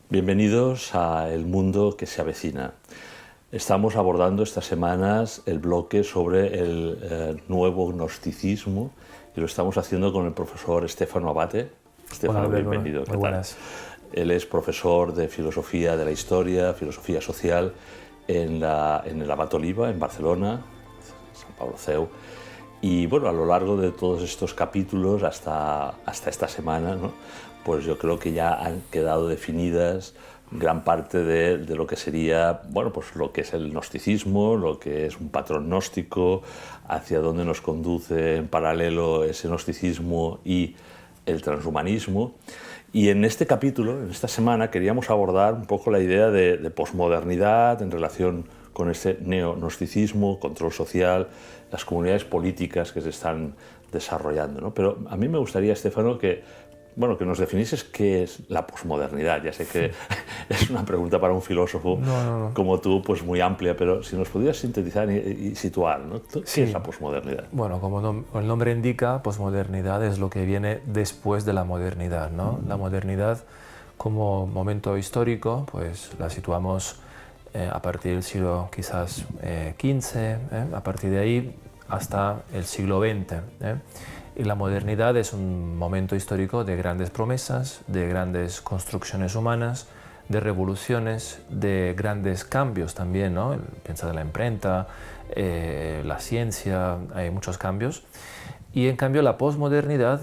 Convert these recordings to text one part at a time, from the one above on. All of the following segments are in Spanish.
Bienvenidos a El Mundo que se avecina. Estamos abordando estas semanas el bloque sobre el nuevo gnosticismo y lo estamos haciendo con el profesor Stefano Abate. Hola, Stefano, Albert, bienvenido. muy buenas. Él es profesor de Filosofía de la Historia, Filosofía Social en el Abat Oliba, en Barcelona, San Pablo CEU. Y bueno, a lo largo de todos estos capítulos, hasta esta semana, ¿no? Pues yo creo que ya han quedado definidas gran parte de lo que sería, bueno, pues lo que es el gnosticismo, lo que es un patrón gnóstico, hacia dónde nos conduce en paralelo ese gnosticismo y el transhumanismo. Y en este capítulo, en esta semana, queríamos abordar un poco la idea de posmodernidad en relación con ese neognosticismo, control social, las comunidades políticas que se están desarrollando, ¿no? Pero a mí me gustaría, Stefano, que nos definieses qué es la posmodernidad. Ya sé que es una pregunta para un filósofo como tú, pues muy amplia, pero si nos pudieras sintetizar y situar, ¿no? ¿Qué es la posmodernidad? Bueno, como el nombre indica, posmodernidad es lo que viene después de la modernidad, ¿no? La modernidad como momento histórico, pues la situamos a partir del siglo quizás XV, a partir de ahí hasta el siglo XX. Y la modernidad es un momento histórico de grandes promesas, de grandes construcciones humanas, de revoluciones, de grandes cambios también, ¿no? Piensa de la imprenta, la ciencia, hay muchos cambios. Y en cambio la posmodernidad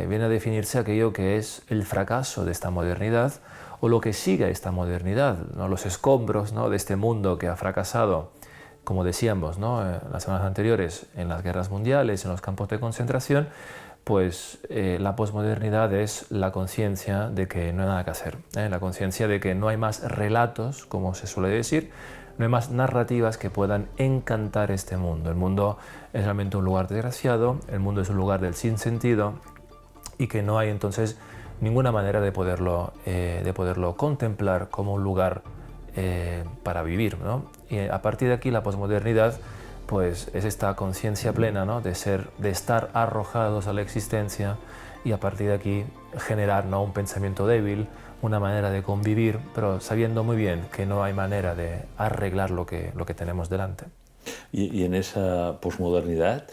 viene a definirse aquello que es el fracaso de esta modernidad o lo que sigue a esta modernidad, ¿no? Los escombros, ¿no?, de este mundo que ha fracasado, como decíamos, ¿no?, las semanas anteriores, en las guerras mundiales, en los campos de concentración. Pues la posmodernidad es la conciencia de que no hay nada que hacer, la conciencia de que no hay más relatos, como se suele decir, no hay más narrativas que puedan encantar este mundo. El mundo es realmente un lugar desgraciado, el mundo es un lugar del sinsentido y que no hay entonces ninguna manera de poderlo contemplar como un lugar para vivir, ¿no? Y a partir de aquí la posmodernidad pues es esta conciencia plena, ¿no?, de estar arrojados a la existencia y a partir de aquí generar, ¿no?, un pensamiento débil, una manera de convivir, pero sabiendo muy bien que no hay manera de arreglar lo que tenemos delante. Y en esa posmodernidad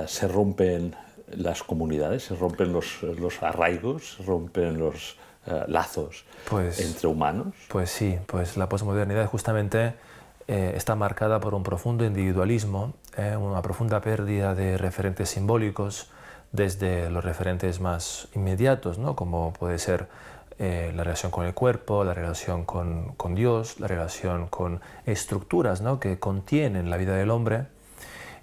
se rompen las comunidades, se rompen los arraigos, se rompen los lazos entre humanos. Pues sí, pues la posmodernidad justamente está marcada por un profundo individualismo, una profunda pérdida de referentes simbólicos, desde los referentes más inmediatos, ¿no?, como puede ser la relación con el cuerpo, la relación con Dios, la relación con estructuras, ¿no?, que contienen la vida del hombre.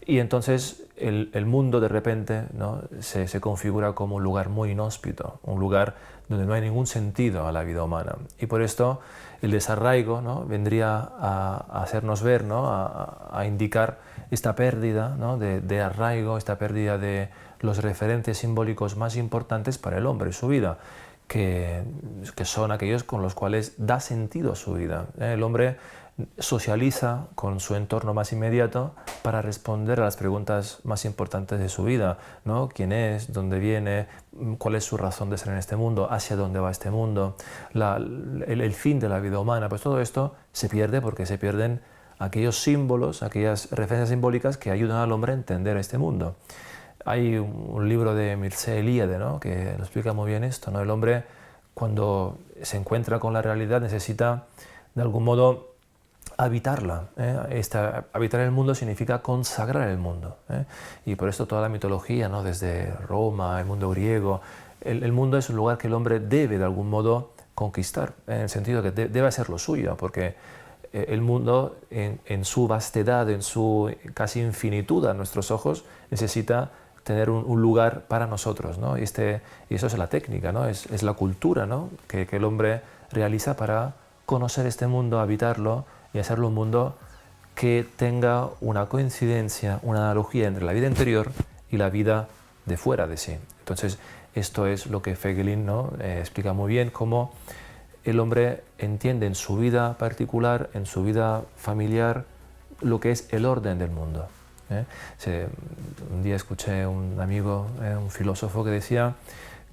Y entonces el mundo de repente, ¿no?, se configura como un lugar muy inhóspito, un lugar donde no hay ningún sentido a la vida humana. Y por esto el desarraigo, ¿no?, vendría a hacernos ver, ¿no?, a indicar esta pérdida, ¿no?, de arraigo, esta pérdida de los referentes simbólicos más importantes para el hombre y su vida, que son aquellos con los cuales da sentido a su vida. El hombre socializa con su entorno más inmediato para responder a las preguntas más importantes de su vida, ¿no? ¿Quién es? ¿Dónde viene? ¿Cuál es su razón de ser en este mundo? ¿Hacia dónde va este mundo? El fin de la vida humana. Pues todo esto se pierde porque se pierden aquellos símbolos, aquellas referencias simbólicas que ayudan al hombre a entender este mundo. Hay un libro de Mircea Eliade, ¿no?, que lo explica muy bien esto, ¿no? El hombre, cuando se encuentra con la realidad, necesita de algún modo habitarla. Habitar el mundo significa consagrar el mundo. Y por esto toda la mitología, ¿no?, desde Roma, el mundo griego, el mundo es un lugar que el hombre debe de algún modo conquistar, en el sentido de que debe hacerlo suyo, porque el mundo en su vastedad, en su casi infinitud a nuestros ojos, necesita tener un lugar para nosotros, ¿no? Y eso es la técnica, ¿no? Es la cultura, ¿no?, que el hombre realiza para conocer este mundo, habitarlo y hacerlo un mundo que tenga una coincidencia, una analogía entre la vida interior y la vida de fuera de sí. Entonces, esto es lo que Feigelin, ¿no?, explica muy bien, cómo el hombre entiende en su vida particular, en su vida familiar, lo que es el orden del mundo. Un día escuché a un amigo, un filósofo, que decía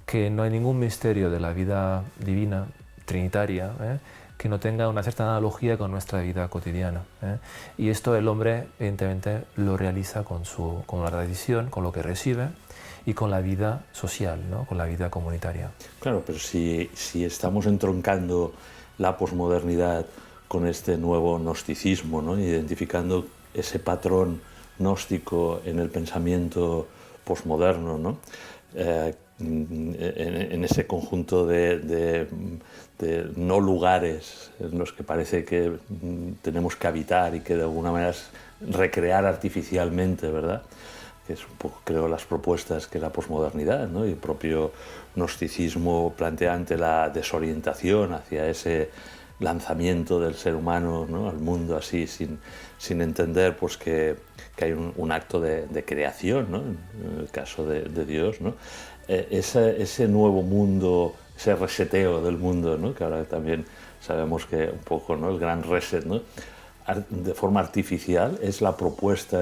que no hay ningún misterio de la vida divina trinitaria, que no tenga una cierta analogía con nuestra vida cotidiana. Y esto el hombre, evidentemente, lo realiza con la tradición, con lo que recibe y con la vida social, ¿no? Con la vida comunitaria. Claro, pero si estamos entroncando la posmodernidad con este nuevo gnosticismo, ¿no? Identificando ese patrón gnóstico en el pensamiento posmoderno, ¿no? En ese conjunto de no lugares en los que parece que tenemos que habitar y que de alguna manera es recrear artificialmente, ¿verdad? Que es un poco, creo, las propuestas que la posmodernidad, ¿no? Y el propio gnosticismo plantea ante la desorientación hacia ese lanzamiento del ser humano, ¿no? Al mundo así, sin entender pues, que hay un acto de creación, ¿no? En el caso de Dios, ¿no? Ese nuevo mundo, ese reseteo del mundo, ¿no? Que ahora también sabemos que un poco, ¿no? El gran reset, ¿no? De forma artificial es la propuesta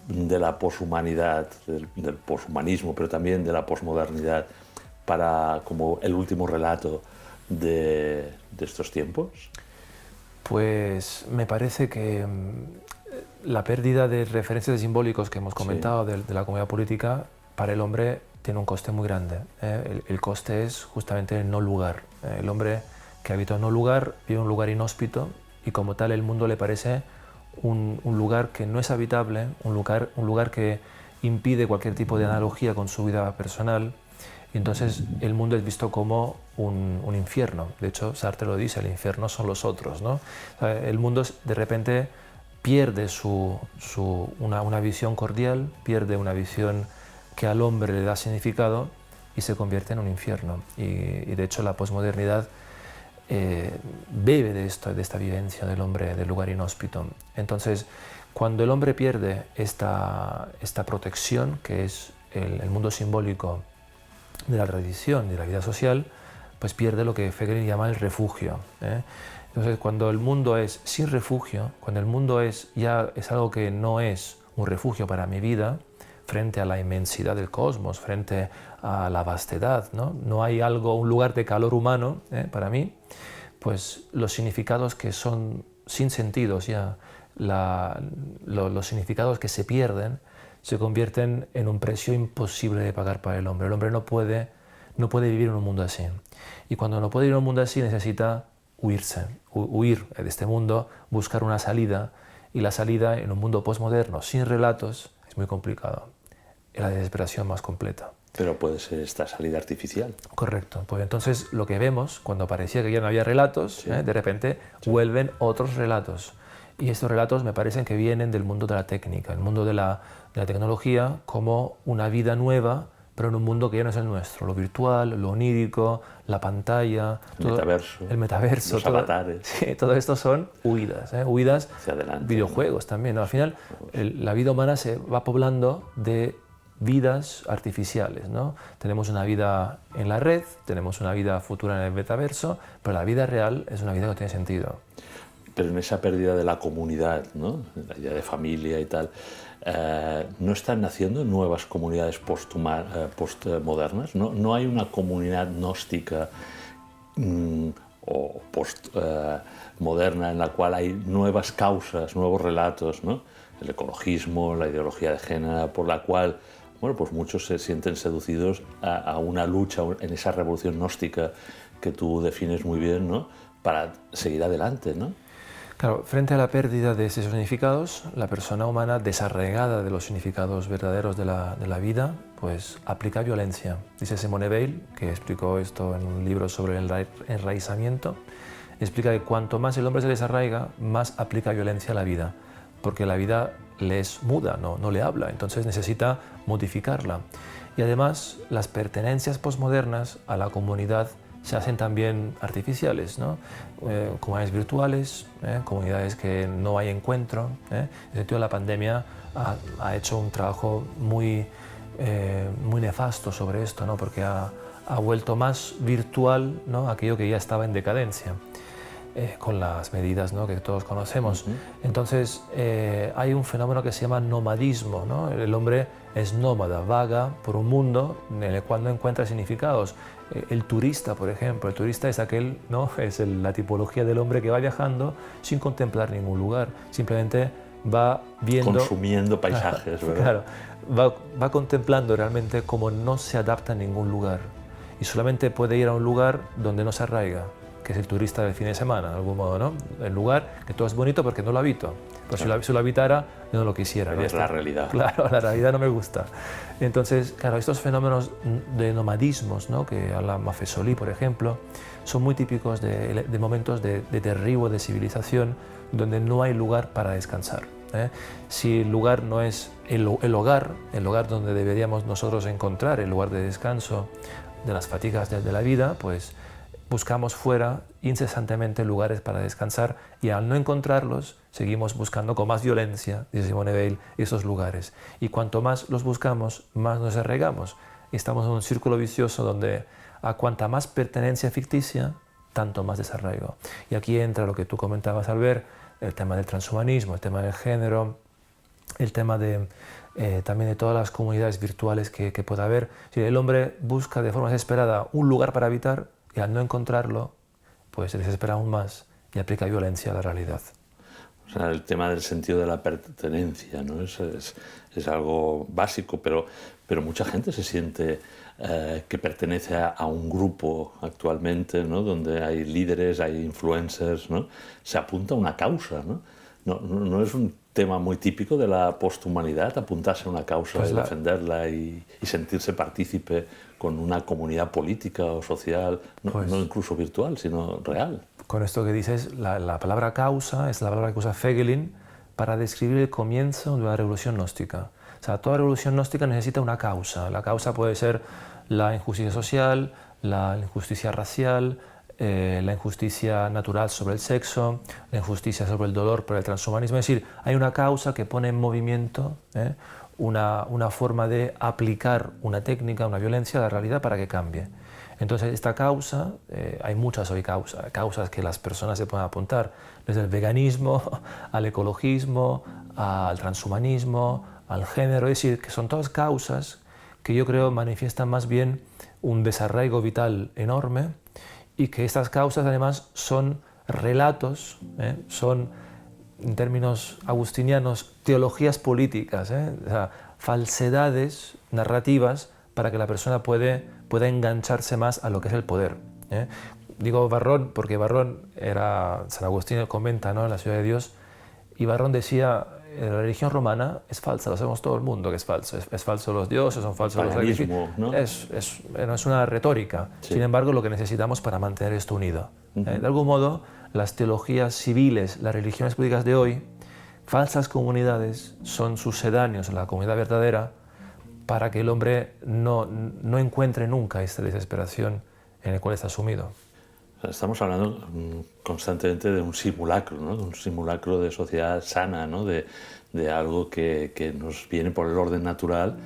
de la poshumanidad, del poshumanismo, pero también de la posmodernidad para como el último relato de estos tiempos? Pues me parece que la pérdida de referencias simbólicos que hemos comentado de la comunidad política para el hombre tiene un coste muy grande. El coste es justamente el no lugar. El hombre que habita en no lugar vive un lugar inhóspito y como tal el mundo le parece un lugar que no es habitable, un lugar que impide cualquier tipo de analogía con su vida personal. Y entonces el mundo es visto como un infierno. De hecho, Sartre lo dice, el infierno son los otros, ¿no? O sea, el mundo de repente pierde una visión cordial, pierde una visión que al hombre le da significado y se convierte en un infierno. Y de hecho la posmodernidad bebe de esta vivencia del hombre, del lugar inhóspito. Entonces, cuando el hombre pierde esta protección, que es el mundo simbólico de la tradición, de la vida social, pues pierde lo que Fegel llama el refugio. Entonces, cuando el mundo es sin refugio, cuando el mundo ya es algo que no es un refugio para mi vida, frente a la inmensidad del cosmos, frente a la vastedad, no hay un lugar de calor humano para mí, pues los significados que son sin sentidos ya, los significados que se pierden, se convierten en un precio imposible de pagar para el hombre. El hombre no puede vivir en un mundo así. Y cuando no puede vivir en un mundo así necesita huir de este mundo, buscar una salida. Y la salida en un mundo posmoderno, sin relatos, es muy complicado. Es la desesperación más completa. Pero puede ser esta salida artificial. Correcto. Pues entonces lo que vemos, cuando parecía que ya no había relatos, de repente vuelven otros relatos. Y estos relatos me parecen que vienen del mundo de la técnica, el mundo de la tecnología, como una vida nueva, pero en un mundo que ya no es el nuestro. Lo virtual, lo onírico, la pantalla, el metaverso, los avatares. Sí, todo esto son huidas, huidas hacia adelante, videojuegos también, ¿no? Al final, la vida humana se va poblando de vidas artificiales, ¿no? Tenemos una vida en la red, tenemos una vida futura en el metaverso, pero la vida real es una vida que no tiene sentido. Pero en esa pérdida de la comunidad, ¿no? La idea de familia y tal, ¿no están naciendo nuevas comunidades postmodernas? ¿No hay una comunidad gnóstica o postmoderna en la cual hay nuevas causas, nuevos relatos, ¿no? El ecologismo, la ideología de género, por la cual pues muchos se sienten seducidos a una lucha en esa revolución gnóstica que tú defines muy bien, ¿no? Para seguir adelante, ¿no? Claro, frente a la pérdida de esos significados, la persona humana, desarraigada de los significados verdaderos de la vida, pues aplica violencia. Dice Simone Weil, que explicó esto en un libro sobre el enraizamiento, explica que cuanto más el hombre se desarraiga, más aplica violencia a la vida, porque la vida le es muda, no le habla, entonces necesita modificarla. Y además, las pertenencias posmodernas a la comunidad se hacen también artificiales, ¿no? Comunidades virtuales, comunidades que no hay encuentro. En ese sentido, la pandemia ha hecho un trabajo muy nefasto sobre esto, ¿no? Porque ha vuelto más virtual, ¿no? Aquello que ya estaba en decadencia. con las medidas, ¿no?, que todos conocemos. Entonces hay un fenómeno que se llama nomadismo, ¿no? El hombre es nómada, vaga por un mundo en el cual no encuentra significados. El turista, por ejemplo, el turista es aquel, ¿no?, es la tipología del hombre que va viajando sin contemplar ningún lugar, simplemente va viendo... Consumiendo paisajes, ¿verdad? Claro, va contemplando realmente cómo no se adapta a ningún lugar y solamente puede ir a un lugar donde no se arraiga, que es el turista del fin de semana, de algún modo, ¿no? El lugar que todo es bonito porque no lo habito. Pues claro, si lo habitara, yo no lo quisiera, ¿no? Es la realidad. Claro, la realidad no me gusta. Entonces, claro, estos fenómenos de nomadismos, ¿no?, que habla Maffesoli, por ejemplo, son muy típicos de momentos de derribo de civilización donde no hay lugar para descansar, ¿eh? Si el lugar no es el hogar donde deberíamos nosotros encontrar el lugar de descanso de las fatigas de la vida, pues buscamos fuera incesantemente lugares para descansar y al no encontrarlos seguimos buscando con más violencia, dice Simone Weil, esos lugares. Y cuanto más los buscamos, más nos arraigamos. Estamos en un círculo vicioso donde a cuanta más pertenencia ficticia, tanto más desarraigo. Y aquí entra lo que tú comentabas, Albert, el tema del transhumanismo, el tema del género, el tema también de todas las comunidades virtuales que pueda haber. Si el hombre busca de forma desesperada un lugar para habitar y al no encontrarlo, pues se desespera aún más y aplica violencia a la realidad. O sea, el tema del sentido de la pertenencia, ¿no? Es algo básico, pero mucha gente se siente que pertenece a un grupo actualmente, ¿no?, donde hay líderes, hay influencers, ¿no? Se apunta a una causa, ¿no? No es un tema muy típico de la posthumanidad, apuntarse a una causa, pues defenderla y sentirse partícipe con una comunidad política o social, no incluso virtual, sino real. Con esto que dices, la palabra causa es la palabra que usa Feigelin para describir el comienzo de una revolución gnóstica. O sea, toda revolución gnóstica necesita una causa. La causa puede ser la injusticia social, la injusticia racial, la injusticia natural sobre el sexo, la injusticia sobre el dolor por el transhumanismo. Es decir, hay una causa que pone en movimiento una forma de aplicar una técnica, una violencia a la realidad para que cambie. Entonces, esta causa, hay muchas hoy causas que las personas se pueden apuntar, desde el veganismo al ecologismo, al transhumanismo, al género, es decir, que son todas causas que yo creo manifiestan más bien un desarraigo vital enorme y que estas causas además son relatos, son, en términos agustinianos, teologías políticas, o sea, falsedades narrativas para que la persona pueda engancharse más a lo que es el poder. Digo Varrón porque Varrón San Agustín comenta, ¿no?, en la Ciudad de Dios, y Varrón decía: la religión romana es falsa, lo sabemos todo el mundo que es falso. Es falso los dioses, son falsos los sacrificios. ¿No? Es una retórica. Sí. Sin embargo, lo que necesitamos para mantener esto unido. De algún modo, las teologías civiles, las religiones políticas de hoy, falsas comunidades, son sucedáneos a la comunidad verdadera para que el hombre no encuentre nunca esta desesperación en la cual está sumido. Estamos hablando constantemente de un simulacro, ¿no?, de un simulacro de sociedad sana, ¿no?, de algo que nos viene por el orden natural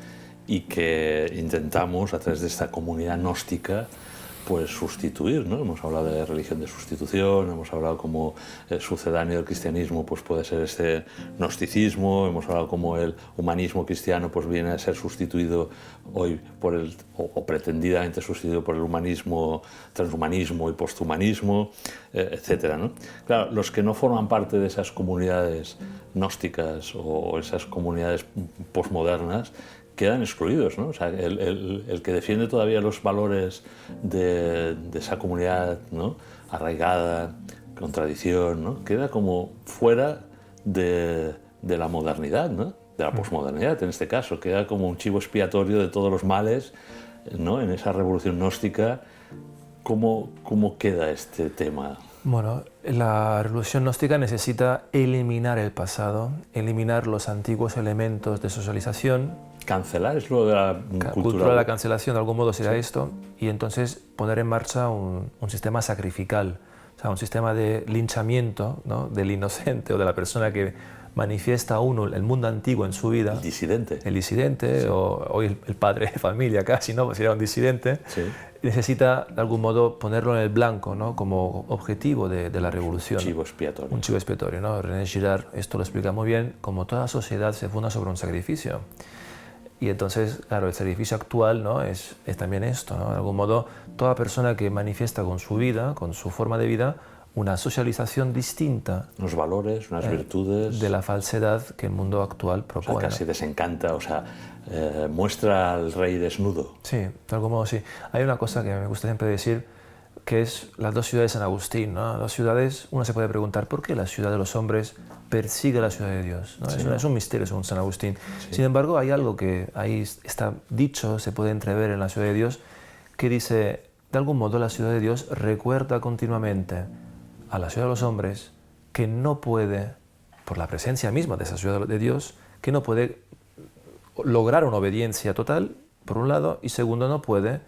y que intentamos, a través de esta comunidad gnóstica, pues sustituir, ¿no? Hemos hablado de religión de sustitución, hemos hablado como el sucedáneo del cristianismo pues puede ser este gnosticismo, hemos hablado como el humanismo cristiano pues viene a ser sustituido hoy por o pretendidamente sustituido por el humanismo, transhumanismo y posthumanismo, etcétera, ¿no? Claro, los que no forman parte de esas comunidades gnósticas o esas comunidades posmodernas quedan excluidos, ¿no? O sea, el que defiende todavía los valores de esa comunidad, ¿no?, arraigada, con tradición, ¿no?, queda como fuera de la modernidad, ¿no?, de la posmodernidad en este caso, queda como un chivo expiatorio de todos los males, ¿no?, en esa revolución gnóstica. ¿Cómo queda este tema? Bueno, la revolución gnóstica necesita eliminar el pasado, eliminar los antiguos elementos de socialización. Cancelar es lo de la cultura de la cancelación, de algún modo será esto, y entonces poner en marcha un sistema sacrificial, o sea, un sistema de linchamiento, ¿no?, del inocente o de la persona que manifiesta uno el mundo antiguo en su vida. El disidente. Sí. O hoy el padre de familia casi, ¿no? Sería un disidente. Sí. Necesita de algún modo ponerlo en el blanco, ¿no? Como objetivo de la revolución. Un chivo expiatorio. Un chivo expiatorio, ¿no? René Girard esto lo explica muy bien, como toda sociedad se funda sobre un sacrificio. Y entonces, claro, el sacrificio actual, ¿no? es también esto, ¿no? De algún modo, toda persona que manifiesta con su vida, con su forma de vida, una socialización distinta. Unos valores, unas virtudes. De la falsedad que el mundo actual propone. O sea, casi desencanta, o sea, muestra al rey desnudo. Sí, de algún modo sí. Hay una cosa que me gusta siempre decir, que es las dos ciudades de San Agustín, ¿no? Las dos ciudades, uno se puede preguntar, ¿por qué la ciudad de los hombres persigue la ciudad de Dios? ¿No? Sí. Es un misterio según San Agustín. Sí. Sin embargo, hay algo que ahí está dicho, se puede entrever en la ciudad de Dios, que dice, de algún modo la ciudad de Dios recuerda continuamente a la ciudad de los hombres que no puede, por la presencia misma de esa ciudad de Dios, que no puede lograr una obediencia total, por un lado, y segundo, no puede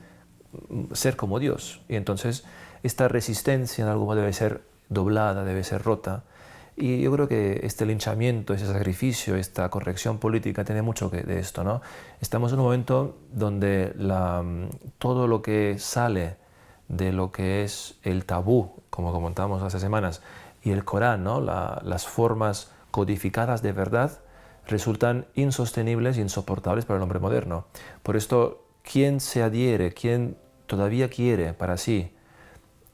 ser como Dios. Y entonces esta resistencia en algún modo debe ser doblada, debe ser rota. Y yo creo que este linchamiento, ese sacrificio, esta corrección política tiene mucho de esto, ¿no? Estamos en un momento donde todo lo que sale de lo que es el tabú, como comentábamos hace semanas, y el Corán, ¿no? Las formas codificadas de verdad resultan insostenibles e insoportables para el hombre moderno. Por esto, quien se adhiere, quien todavía quiere para sí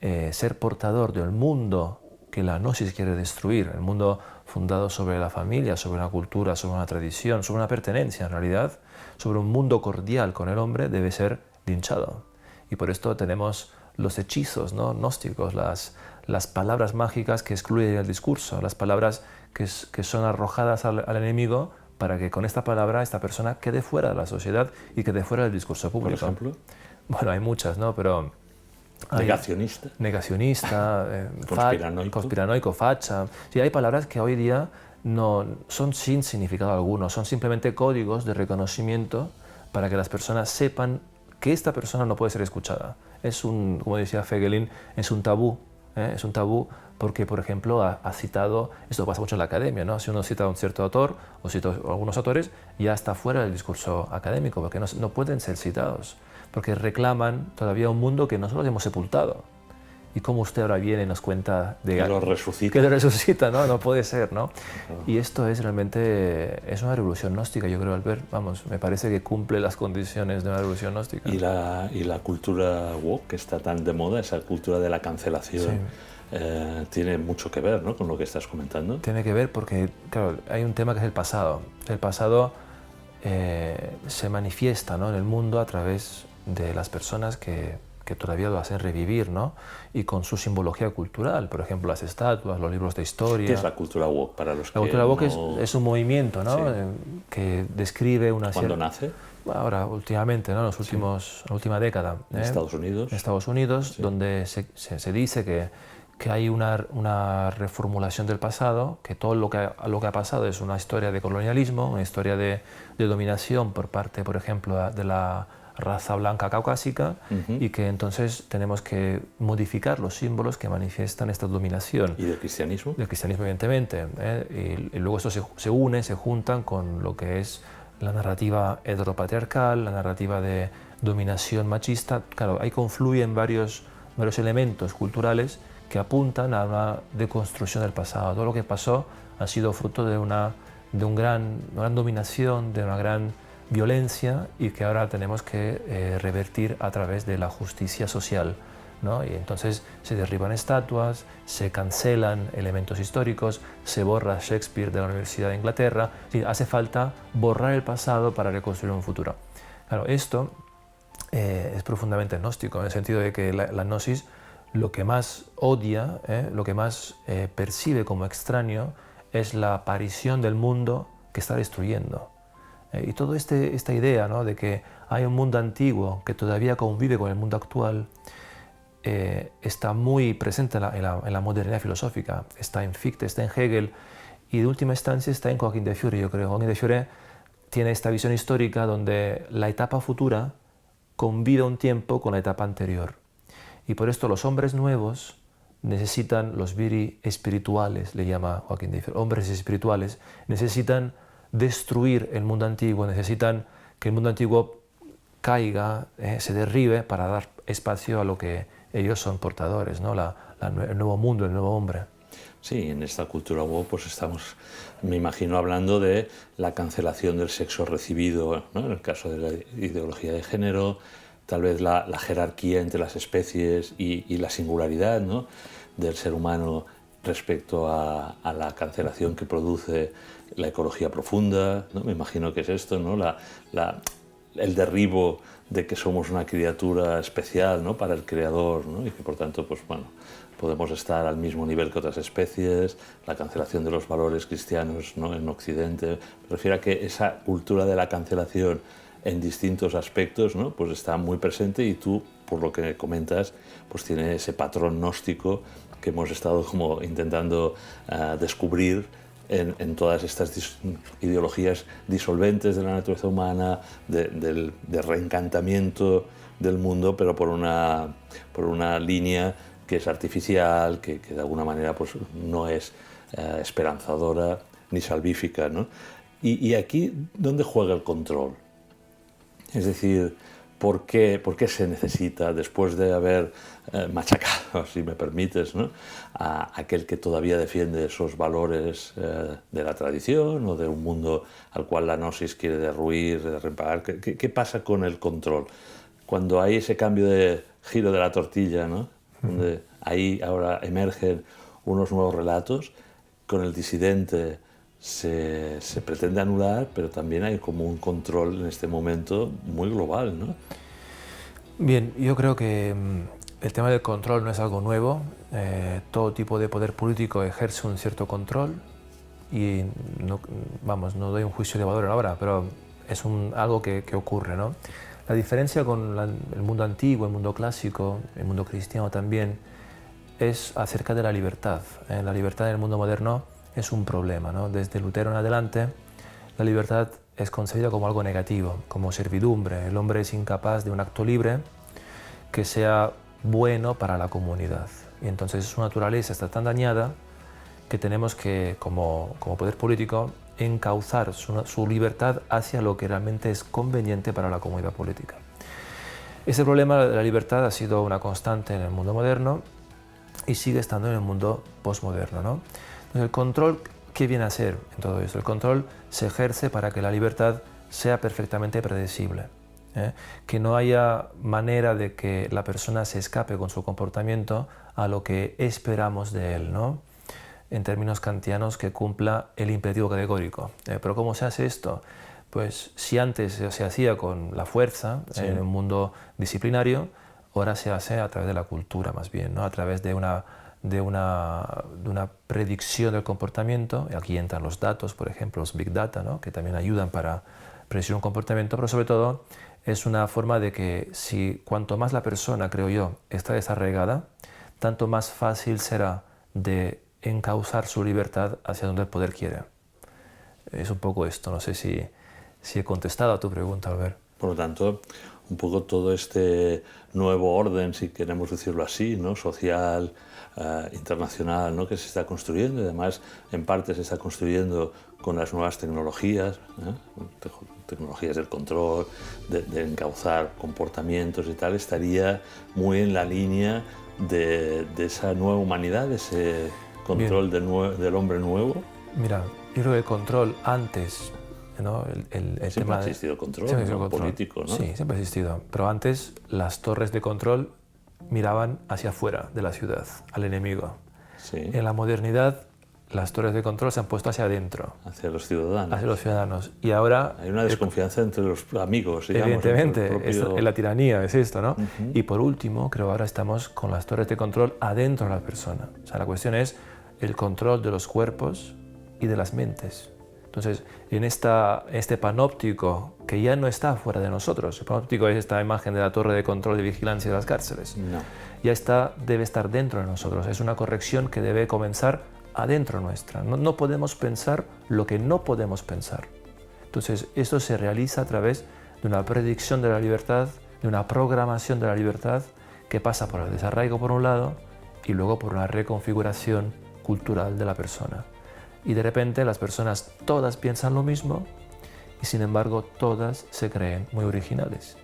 ser portador del mundo que la gnosis quiere destruir, el mundo fundado sobre la familia, sobre una cultura, sobre una tradición, sobre una pertenencia en realidad, sobre un mundo cordial con el hombre, debe ser linchado. Y por esto tenemos los hechizos, ¿no? Gnósticos, las palabras mágicas que excluyen el discurso, las palabras que son arrojadas al enemigo para que con esta palabra esta persona quede fuera de la sociedad y quede fuera del discurso público. Por ejemplo. Bueno, hay muchas, ¿no? Pero negacionista. Negacionista, conspiranoico, facha. Sí, hay palabras que hoy día no son sin significado alguno, son simplemente códigos de reconocimiento para que las personas sepan que esta persona no puede ser escuchada. Es como decía Fegelin, es un tabú. Es un tabú porque, por ejemplo, ha citado, esto pasa mucho en la academia, ¿no? Si uno cita a un cierto autor o cita a algunos autores, ya está fuera del discurso académico, porque no pueden ser citados, porque reclaman todavía un mundo que nosotros hemos sepultado. Y cómo usted ahora viene y nos cuenta de que lo resucita. Que lo resucita, ¿no? No puede ser, ¿no? Y esto es realmente una revolución gnóstica, yo creo, Albert. Vamos, me parece que cumple las condiciones de una revolución gnóstica. Y la cultura woke, que está tan de moda, esa cultura de la cancelación, sí. Tiene mucho que ver, ¿no? Con lo que estás comentando. Tiene que ver porque, claro, hay un tema que es el pasado. El pasado se manifiesta, ¿no? En el mundo a través de las personas que todavía lo hacen revivir, ¿no? Y con su simbología cultural, por ejemplo, las estatuas, los libros de historia. ¿Qué es la cultura woke para los que La cultura woke no... es un movimiento, ¿no? Sí. Que describe una ¿Cuándo nace? Ahora, últimamente, ¿no? Sí. La última década. En Estados Unidos. En Estados Unidos, sí. Donde se dice que hay una reformulación del pasado, que todo lo que ha pasado es una historia de colonialismo, una historia de dominación por parte, por ejemplo, de la raza blanca caucásica, y que entonces tenemos que modificar los símbolos que manifiestan esta dominación. ¿Y del cristianismo? Del cristianismo, evidentemente. Y luego esto se juntan con lo que es la narrativa heteropatriarcal, la narrativa de dominación machista. Claro, ahí confluyen varios elementos culturales que apuntan a una deconstrucción del pasado. Todo lo que pasó ha sido fruto de una gran dominación, de una gran violencia, y que ahora tenemos que revertir a través de la justicia social, ¿no? Y entonces se derriban estatuas, se cancelan elementos históricos, se borra Shakespeare de la Universidad de Inglaterra. Sí, hace falta borrar el pasado para reconstruir un futuro. Claro, esto es profundamente gnóstico, en el sentido de que la gnosis lo que más odia, lo que más percibe como extraño, es la aparición del mundo que está destruyendo. Y toda esta idea, ¿no? De que hay un mundo antiguo que todavía convive con el mundo actual está muy presente en la modernidad filosófica. Está en Fichte, está en Hegel, y de última instancia está en Joaquín de Fiore, yo creo. Joaquín de Fiore tiene esta visión histórica donde la etapa futura convive un tiempo con la etapa anterior. Y por esto los hombres nuevos necesitan, los viri espirituales, le llama Joaquín de Eiffel, hombres espirituales, necesitan destruir el mundo antiguo, necesitan que el mundo antiguo caiga, se derribe para dar espacio a lo que ellos son portadores, ¿no? El nuevo mundo, el nuevo hombre. Sí, en esta cultura woke pues estamos, me imagino, hablando de la cancelación del sexo recibido, ¿no? En el caso de la ideología de género, tal vez la jerarquía entre las especies y la singularidad, ¿no? Del ser humano respecto a la cancelación que produce la ecología profunda, ¿no? Me imagino que es esto, ¿no? El derribo de que somos una criatura especial, ¿no? Para el creador, ¿no? Y que por tanto, pues bueno, podemos estar al mismo nivel que otras especies, la cancelación de los valores cristianos, ¿no? En Occidente. Me refiero a que esa cultura de la cancelación en distintos aspectos, ¿no? Pues está muy presente, y tú, por lo que comentas, pues tiene ese patrón gnóstico que hemos estado como intentando descubrir en todas estas ideologías disolventes de la naturaleza humana, de reencantamiento del mundo, pero por una línea que es artificial, que de alguna manera pues, no es esperanzadora ni salvífica, ¿no? Y aquí, ¿dónde juega el control? Es decir, ¿por qué se necesita, después de haber machacado, si me permites, ¿no? A aquel que todavía defiende esos valores de la tradición o de un mundo al cual la gnosis quiere derruir, reparar? ¿Qué pasa con el control? Cuando hay ese cambio de giro de la tortilla, ¿no? Donde ahí ahora emergen unos nuevos relatos, con el disidente se pretende anular, pero también hay como un control en este momento muy global, ¿no? Bien, yo creo que el tema del control no es algo nuevo. Todo tipo de poder político ejerce un cierto control y no doy un juicio de valor ahora, pero es algo que ocurre, ¿no? La diferencia con el mundo antiguo, el mundo clásico, el mundo cristiano también, es acerca de la libertad. La libertad en el mundo moderno es un problema, ¿no? Desde Lutero en adelante, la libertad es concebida como algo negativo, como servidumbre. El hombre es incapaz de un acto libre que sea bueno para la comunidad. Y entonces su naturaleza está tan dañada que tenemos que, como poder político, encauzar su libertad hacia lo que realmente es conveniente para la comunidad política. Ese problema de la libertad ha sido una constante en el mundo moderno y sigue estando en el mundo postmoderno, ¿no? Entonces, el control, ¿qué viene a ser en todo esto? El control se ejerce para que la libertad sea perfectamente predecible, que no haya manera de que la persona se escape con su comportamiento a lo que esperamos de él, ¿no? En términos kantianos, que cumpla el imperativo categórico. Pero ¿cómo se hace esto? Pues si antes se hacía con la fuerza, sí, en el mundo disciplinario, ahora se hace a través de la cultura más bien, ¿no? A través de una predicción del comportamiento. Aquí entran los datos, por ejemplo, los big data, ¿no? Que también ayudan para predecir un comportamiento, pero sobre todo es una forma de que cuanto más la persona, creo yo, está desarraigada, tanto más fácil será de encauzar su libertad hacia donde el poder quiere. Es un poco esto, no sé si he contestado a tu pregunta, Albert. Por lo tanto, un poco todo este nuevo orden, si queremos decirlo así, ¿no? Social, internacional, ¿no? Que se está construyendo, y además en parte se está construyendo con las nuevas tecnologías, tecnologías del control, de encauzar comportamientos y tal, estaría muy en la línea de esa nueva humanidad, de ese control del hombre nuevo. Mira, yo creo que el control antes, ¿no? Siempre ha existido el control, ¿no? Político, ¿no? Sí, siempre ha existido. Pero antes las torres de control miraban hacia afuera de la ciudad, al enemigo. Sí. En la modernidad, las torres de control se han puesto hacia adentro. Hacia los ciudadanos. Hacia los ciudadanos. Y ahora... Hay una desconfianza entre los amigos, digamos. Evidentemente, propio... la tiranía es esto, ¿no? Y por último, creo que ahora estamos con las torres de control adentro de la persona. O sea, la cuestión es el control de los cuerpos y de las mentes. Entonces, en este panóptico que ya no está fuera de nosotros, el panóptico es esta imagen de la torre de control de vigilancia de las cárceles, no. Ya debe estar dentro de nosotros. Es una corrección que debe comenzar adentro nuestra. No podemos pensar lo que no podemos pensar. Entonces, esto se realiza a través de una predicción de la libertad, de una programación de la libertad que pasa por el desarraigo por un lado y luego por una reconfiguración cultural de la persona. Y de repente las personas todas piensan lo mismo y sin embargo todas se creen muy originales.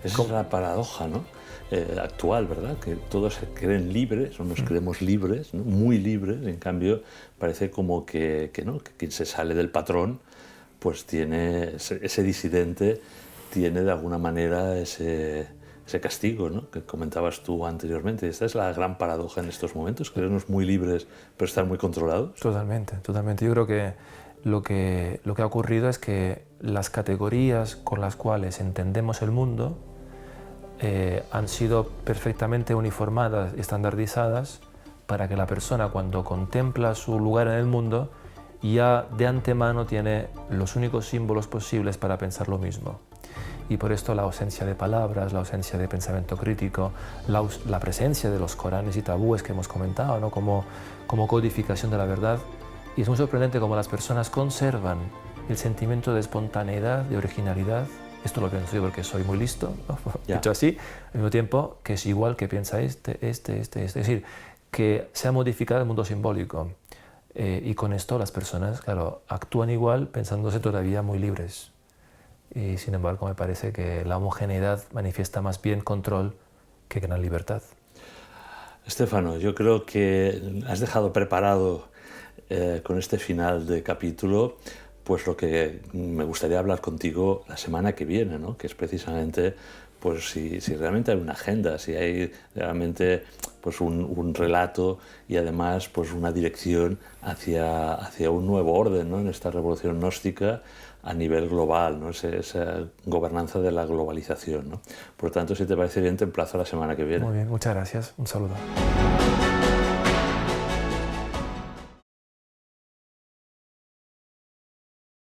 Esa es la paradoja, ¿no? Actual, ¿verdad? Que todos se creen libres, o nos creemos libres, ¿no? Muy libres, en cambio parece como que no, que quien se sale del patrón, pues tiene, ese disidente tiene de alguna manera ese castigo, ¿no? Que comentabas tú anteriormente. Esta es la gran paradoja en estos momentos, creernos muy libres pero estar muy controlados. Totalmente, totalmente. Yo creo que lo que ha ocurrido es que las categorías con las cuales entendemos el mundo han sido perfectamente uniformadas, estandarizadas, para que la persona cuando contempla su lugar en el mundo ya de antemano tiene los únicos símbolos posibles para pensar lo mismo. Y por esto la ausencia de palabras, la ausencia de pensamiento crítico, la presencia de los Coranes y tabúes que hemos comentado, ¿no? como codificación de la verdad. Y es muy sorprendente cómo las personas conservan el sentimiento de espontaneidad, de originalidad. Esto lo pienso yo porque soy muy listo, ¿no? Dicho así, al mismo tiempo que es igual que piensa este. Es decir, que se ha modificado el mundo simbólico. Y con esto las personas, claro, actúan igual pensándose todavía muy libres. Y sin embargo me parece que la homogeneidad manifiesta más bien control que gran libertad. Estéfano, yo creo que has dejado preparado con este final de capítulo pues lo que me gustaría hablar contigo la semana que viene, ¿no? Que es precisamente pues si realmente hay una agenda, si hay realmente pues un relato y además pues una dirección hacia un nuevo orden, ¿no? En esta revolución gnóstica a nivel global, ¿no? Esa gobernanza de la globalización, ¿no? Por tanto, si te parece bien, te emplazo la semana que viene. Muy bien, muchas gracias. Un saludo.